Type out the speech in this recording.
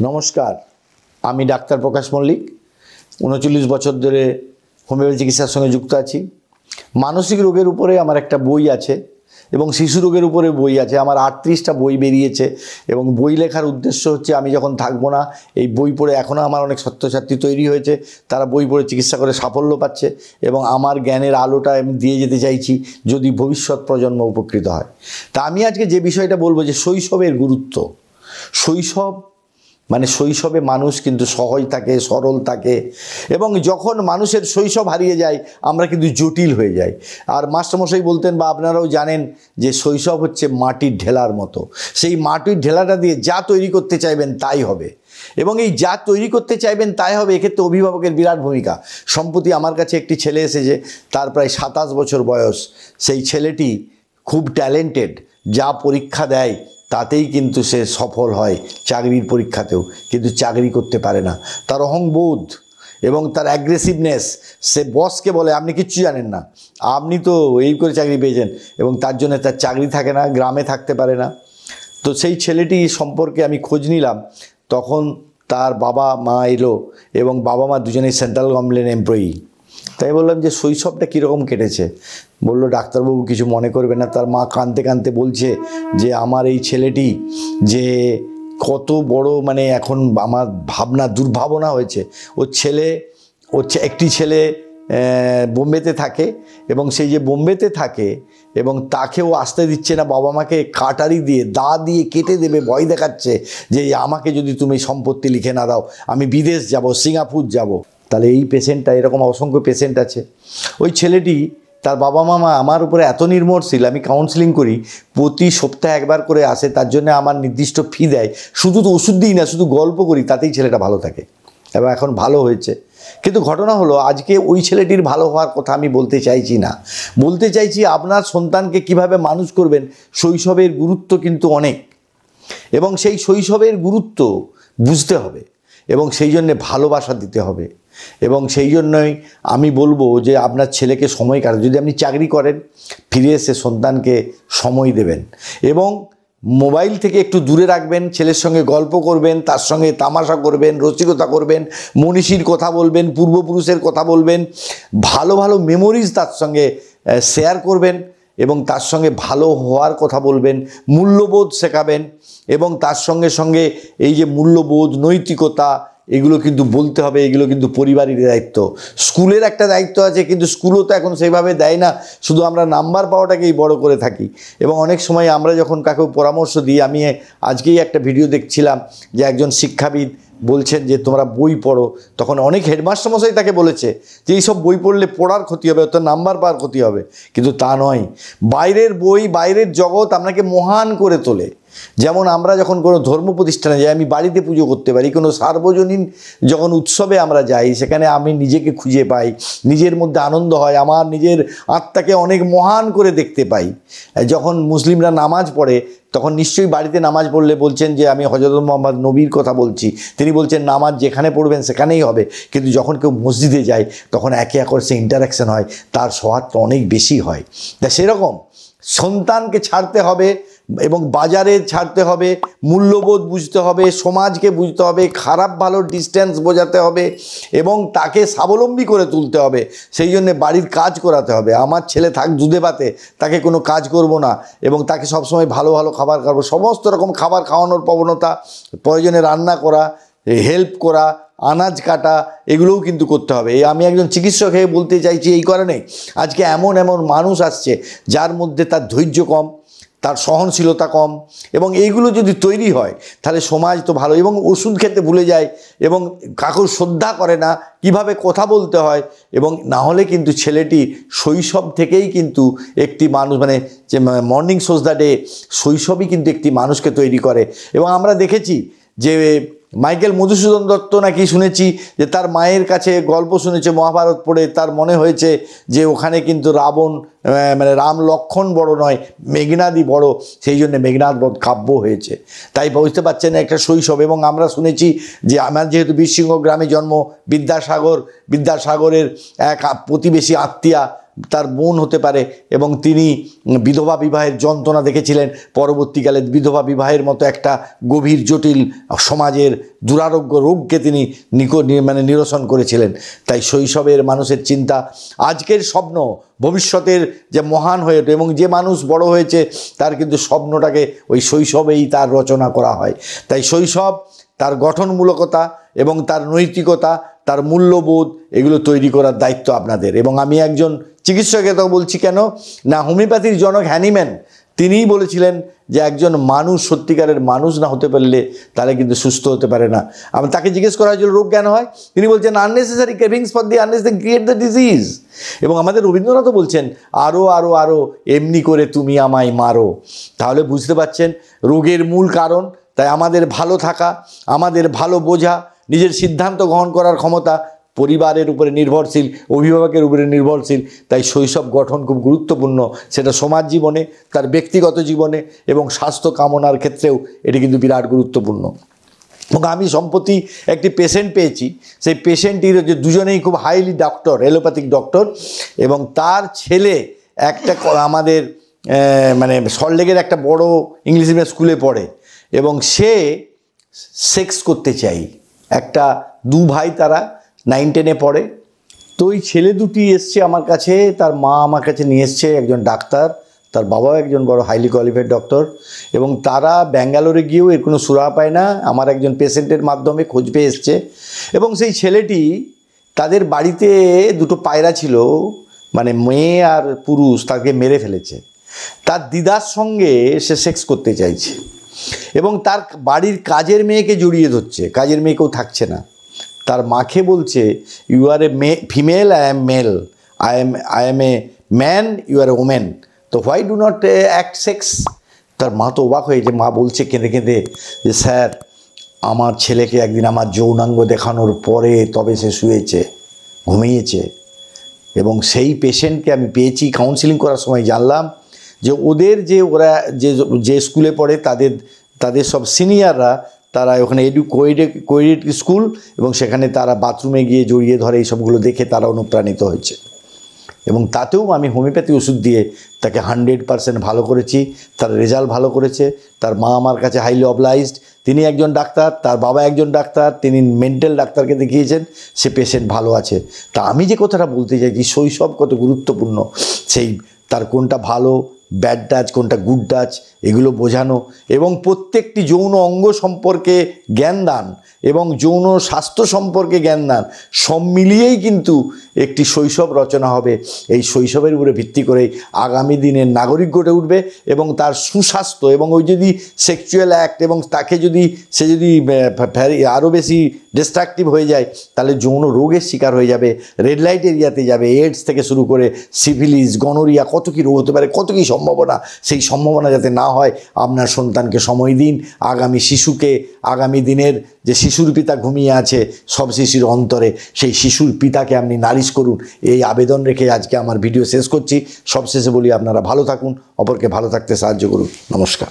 নমস্কার, আমি ডাক্তার প্রকাশ মল্লিক। 39 বছর ধরে হোমিওপ্যাথি চিকিৎসার সঙ্গে যুক্ত আছি। মানসিক রোগের উপরে আমার একটা বই আছে এবং শিশু রোগের উপরে বই আছে। আমার 38টা বই বেরিয়েছে এবং বই লেখার উদ্দেশ্য হচ্ছে আমি যখন থাকবো না, এই বই পড়ে এখনও আমার অনেক ছাত্রছাত্রী তৈরি হয়েছে, তারা বই পড়ে চিকিৎসা করে সাফল্য পাচ্ছে এবং আমার জ্ঞানের আলোটা আমি দিয়ে যেতে চাইছি যদি ভবিষ্যৎ প্রজন্ম উপকৃত হয়। তা আমি আজকে যে বিষয়টা বলবো যে শৈশবের গুরুত্ব। শৈশবে মানুষ কিন্তু সহজ থাকে, সরল থাকে এবং যখন মানুষের শৈশব হারিয়ে যায় আমরা কিন্তু জটিল হয়ে যাই। আর মাস্টারমশাই বলতেন বা আপনারাও জানেন যে শৈশব হচ্ছে মাটির ঢেলার মতো। সেই মাটির ঢেলাটা দিয়ে যা তৈরি করতে চাইবেন তাই হবে এবং এই যা তৈরি করতে চাইবেন তাই হবে। এক্ষেত্রে অভিভাবকের বিরাট ভূমিকা। সম্প্রতি আমার কাছে একটি ছেলে এসেছে, তার প্রায় 27 বছর বয়স। সেই ছেলেটি খুব ট্যালেন্টেড, যা পরীক্ষা দেয় তাতেই কিন্তু সে সফল হয়, চাকরির পরীক্ষাতেও, কিন্তু চাকরি করতে পারে না। তার অহংবোধ এবং তার অ্যাগ্রেসিভনেস, সে বসকে বলে আপনি কিচ্ছু জানেন না, আপনি তো এই করে চাকরি পেয়েছেন, এবং তার জন্য তার চাকরি থাকে না, গ্রামে থাকতে পারে না। তো সেই ছেলেটি সম্পর্কে আমি খোঁজ নিলাম, তখন তার বাবা মা এলো এবং বাবা মা দুজনেই সেন্ট্রাল গভর্নমেন্ট এমপ্লয়ি। তাই বললাম যে শৈশবটা কীরকম কেটেছে। বললো ডাক্তারবাবু কিছু মনে করবে না। তার মা কাঁদতে কাঁদতে বলছে যে আমার এই ছেলেটি যে কত বড় এখন আমার দুর্ভাবনা হয়েছে। একটি ছেলে বোম্বেতে থাকে এবং সেই যে বোম্বেতে থাকে এবং তাকেও আসতে দিচ্ছে না, বাবা মাকে কাটারি দিয়ে দা দিয়ে কেটে দেবে, ভয় দেখাচ্ছে যে আমাকে যদি তুমি সম্পত্তি লিখে না দাও আমি বিদেশ যাব, সিঙ্গাপুর যাব। তাহলে এই পেশেন্টটা, এরকম অসংখ্য পেশেন্ট আছে। ওই ছেলেটি, তার বাবা মামা আমার উপরে এত নির্ভরশীল, আমি কাউন্সিলিং করি, প্রতি সপ্তাহে একবার করে আসে, তার জন্য আমার নির্দিষ্ট ফি দেয়। শুধু তো ওষুধ দিই না, শুধু গল্প করি, তাতেই ছেলেটা ভালো থাকে এবং এখন ভালো হয়েছে। কিন্তু ঘটনা হলো আজকে ওই ছেলেটির ভালো হওয়ার কথা আমি বলতে চাইছি না, বলতে চাইছি আপনার সন্তানকে কিভাবে মানুষ করবেন। শৈশবের গুরুত্ব কিন্তু অনেক এবং সেই শৈশবের গুরুত্ব বুঝতে হবে এবং সেই জন্যে ভালোবাসা দিতে হবে। এবং সেই জন্যই আমি বলবো যে আপনার ছেলেকে সময় কাটান। যদি আপনি চাকরি করেন, ফিরে এসে সন্তানকে সময় দেবেন এবং মোবাইল থেকে একটু দূরে রাখবেন। ছেলের সঙ্গে গল্প করবেন, তার সঙ্গে তামাশা করবেন, রসিকতা করবেন, মনীষীর কথা বলবেন, পূর্বপুরুষের কথা বলবেন, ভালো ভালো মেমোরিজ তার সঙ্গে শেয়ার করবেন এবং তার সঙ্গে ভালো হওয়ার কথা বলবেন, মূল্যবোধ শেখাবেন এবং তার সঙ্গে সঙ্গে এই যে মূল্যবোধ, নৈতিকতা, এগুলো কিন্তু বলতে হবে। এগুলো কিন্তু পরিবারের দায়িত্ব। স্কুলের একটা দায়িত্ব আছে, কিন্তু স্কুলও তো এখন সেইভাবে দেয় না, শুধু আমরা নাম্বার পাওয়াটাকেই বড় করে থাকি। এবং অনেক সময় আমরা যখন কাকেও পরামর্শ দিই, আমি আজকেই একটা ভিডিও দেখছিলাম যে একজন শিক্ষাবিদ বলছেন যে তোমরা বই পড়ো, তখন অনেক হেডমাস্টার মশাই তাকে বলেছে যে এইসব বই পড়লে পড়ার ক্ষতি হবে, অর্থাৎ নাম্বার পাওয়ার ক্ষতি হবে। কিন্তু তা নয়, বাইরের বই, বাইরের জগৎ আপনাকে মহান করে তোলে। যেমন আমরা যখন কোনো ধর্ম প্রতিষ্ঠানে যাই, আমি বাড়িতে পুজো করতে পারি, কোনো সার্বজনীন যখন উৎসবে আমরা যাই, সেখানে আমি নিজেকে খুঁজে পাই, নিজের মধ্যে আনন্দ হয়, আমার নিজের আত্মাকে অনেক মহান করে দেখতে পাই। যখন মুসলিমরা নামাজ পড়ে, তখন নিশ্চয়ই বাড়িতে নামাজ পড়লে বলছেন যে আমি হযরত মুহাম্মদ নবীর কথা বলছি, তিনি বলছেন নামাজ যেখানে পড়বেন সেখানেই হবে। কিন্তু যখন কেউ মসজিদে যায় তখন একে একে সে ইন্টারাকশন হয়, তার সৌহার্দ্য অনেক বেশি হয়। তা সেরকম সন্তানকে ছাড়তে হবে এবং বাজারে ছাড়তে হবে, মূল্যবোধ বুঝতে হবে, সমাজকে বুঝতে হবে, খারাপ ভালো ডিস্টেন্স বোঝাতে হবে এবং তাকে স্বাবলম্বী করে তুলতে হবে। সেই জন্য বাড়ির কাজ করাতে হবে। আমার ছেলে থাক দুধে ভাতে, তাকে কোনো কাজ করব না এবং তাকে সবসময় ভালো ভালো খাবার খাওয়াবো। সমস্ত রকম খাবার খাওয়ানোর প্রবণতা, প্রয়োজনে রান্না করা, হেল্প করা, আনাজ কাটা, এগুলোও কিন্তু করতে হবে। আমি একজন চিকিৎসক হয়ে বলতে চাইছি এই কারণে, আজকে এমন এমন মানুষ আসছে যার মধ্যে তার ধৈর্য কম, তার সহনশীলতা কম, এবং এইগুলো যদি তৈরি হয় তাহলে সমাজ তো ভালো। এবং ওষুধ খেতে ভুলে যায় এবং কাকুর শ্রদ্ধা করে না, কিভাবে কথা বলতে হয়। এবং না হলে কিন্তু ছেলেটি শৈশব থেকেই কিন্তু একটি মানুষ, যে মর্নিং শোজ দ্য ডে, শৈশবই কিন্তু একটি মানুষকে তৈরি করে। এবং আমরা দেখেছি যে মাইকেল মধুসূদন দত্ত নাকি শুনেছি যে তার মায়ের কাছে গল্প শুনেছে মহাভারত পড়ে, তার মনে হয়েছে যে ওখানে কিন্তু রাবণ রাম লক্ষ্মণ বড় নয়, মেঘনাদই বড়, সেই জন্য মেঘনাদ বধ কাব্য হয়েছে। তাই বুঝতে পারছেন একটা শৈশব। এবং আমরা শুনেছি যে আমার যেহেতু বীরসিংহ গ্রামে জন্ম, বিদ্যাসাগরের এক প্রতিবেশী আত্মীয়া তার বোন হতে পারে, এবং তিনি বিধবা বিবাহের যন্ত্রণা দেখেছিলেন, পরবর্তীকালে বিধবা বিবাহের মতো একটা গভীর জটিল সমাজের দুরারোগ্য রোগকে তিনি নিরসন করেছিলেন। তাই শৈশবের মানুষের চিন্তা, আজকের স্বপ্ন ভবিষ্যতের যে মহান হয়ে ওঠে, এবং যে মানুষ বড় হয়েছে তার কিন্তু স্বপ্নটাকে ওই শৈশবেই তার রচনা করা হয়। তাই শৈশব, তার গঠনমূলকতা এবং তার নৈতিকতা, তার মূল্যবোধ, এগুলো তৈরি করার দায়িত্ব আপনাদের। এবং আমি একজন চিকিৎসকের কথা বলছি কেন না, হোমিওপ্যাথির জনক হ্যানিম্যান তিনিই বলেছিলেন যে একজন মানুষ সত্যিকারের মানুষ না হতে পারলে তাহলে কিন্তু সুস্থ হতে পারে না। আমি তাকে জিজ্ঞেস করা হয়েছিল রোগ কেন হয়, তিনি বলছেন unnecessary cravings for the unnecessary create the disease. এবং আমাদের রবীন্দ্রনাথও বলছেন আরও আরও আরও এমনি করে তুমি আমায় মারো। তাহলে বুঝতে পারছেন রোগের মূল কারণ। তাই আমাদের ভালো থাকা, আমাদের ভালো বোঝা, নিজের সিদ্ধান্ত গ্রহণ করার ক্ষমতা পরিবারের উপরে নির্ভরশীল, অভিভাবকের উপরে নির্ভরশীল। তাই শৈশব গঠন খুব গুরুত্বপূর্ণ, সেটা সমাজ জীবনে, তার ব্যক্তিগত জীবনে এবং স্বাস্থ্য কামনার ক্ষেত্রেও এটি কিন্তু বিরাট গুরুত্বপূর্ণ। এবং আমি সম্প্রতি একটি পেশেন্ট পেয়েছি, সেই পেশেন্টটির যে দুজনেই খুব হাইলি ডক্টর, এলোপ্যাথিক ডক্টর, এবং তার ছেলে একটা আমাদের সল্টলেকের একটা বড় ইংলিশ মিডিয়াম স্কুলে পড়ে, এবং সে সেক্স করতে চাই। একটা দু ভাই, তারা 9-10-এ পড়ে। তো ওই ছেলে দুটি এসছে আমার কাছে, তার মা আমার কাছে নিয়ে এসছে, একজন ডাক্তার, তার বাবাও একজন বড় হাইলি কোয়ালিফাইড ডক্টর, এবং তারা ব্যাঙ্গালোরে গিয়েও এর কোনো সুরাহা পায় না, আমার একজন পেশেন্টের মাধ্যমে খোঁজ পেয়ে এসছে। এবং সেই ছেলেটি, তাদের বাড়িতে দুটো পায়রা ছিল, মেয়ে আর পুরুষ, তাকে মেরে ফেলেছে। তার দিদার সঙ্গে সে সেক্স করতে চাইছে, এবং তার বাড়ির কাজের মেয়েকে জড়িয়ে ধরছে, কাজের মেয়েকেও থাকছে না। তার মাকে বলছে you are a female, I am male, I am a man, you are a women, তো why do not act sex. তার মা তো অবাক হয়েছে, মা বলছে কেঁদে কেঁদে যে স্যার, আমার ছেলেকে একদিন আমার যৌনাঙ্গ দেখানোর পরে তবে সে শুয়েছে, ঘুমিয়েছে। এবং সেই পেশেন্টকে আমি পেয়েছি, কাউন্সিলিং করার সময় জানলাম যে ওদের ওরা যে স্কুলে পড়ে, তাদের সব সিনিয়ররা, তারা ওখানে কোয়েড স্কুল, এবং সেখানে তারা বাথরুমে গিয়ে জড়িয়ে ধরে, এই সবগুলো দেখে তারা অনুপ্রাণিত হয়েছে। এবং তাতেও আমি হোমিওপ্যাথি ওষুধ দিয়ে তাকে 100% ভালো করেছি, তার রেজাল্ট ভালো করেছে। তার মা আমার কাছে হাইলি অবলাইজড, তিনি একজন ডাক্তার, তার বাবা একজন ডাক্তার, তিনি মেন্টাল ডাক্তারকে দেখিয়েছেন, সে পেশেন্ট ভালো আছে। তা আমি যে কথাটা বলতে চাইছি, শৈশব কত গুরুত্বপূর্ণ, সেই তার কোনটা ভালো ব্যাড টাচ, কোনটা গুড টাচ, এগুলো বোঝানো, এবং প্রত্যেকটি যৌন অঙ্গ সম্পর্কে জ্ঞান দান এবং যৌন স্বাস্থ্য সম্পর্কে জ্ঞান দান, সব মিলিয়েই কিন্তু একটি শৈশব রচনা হবে। এই শৈশবের উপরে ভিত্তি করেই আগামী দিনের নাগরিক গড়ে উঠবে, এবং তার সুস্বাস্থ্য, এবং ওই যদি সেক্সুয়াল অ্যাক্ট, এবং তাকে সে যদি আরও বেশি ডিস্ট্রাকটিভ হয়ে যায়, তাহলে যৌন রোগের শিকার হয়ে যাবে, রেড লাইট এরিয়াতে যাবে, এইডস থেকে শুরু করে সিফিলিস, গনোরিয়া, কত কী রোগ হতে পারে, কত কী সম্ভাবনা। সেই সম্ভাবনা যাতে না হয়, আপনার সন্তানকে সময় দিন। আগামী শিশুকে, আগামী দিনের যে শিশুর পিতা ঘুমিয়ে আছে সব শিশুর অন্তরে, সেই শিশুর পিতাকে আপনি নারিশ করুন, এই আবেদন রেখে আজকে আমার ভিডিও শেষ করছি। সবশেষে বলি, আপনারা ভালো থাকুন, অপরকে ভালো থাকতে সাহায্য করুন। নমস্কার।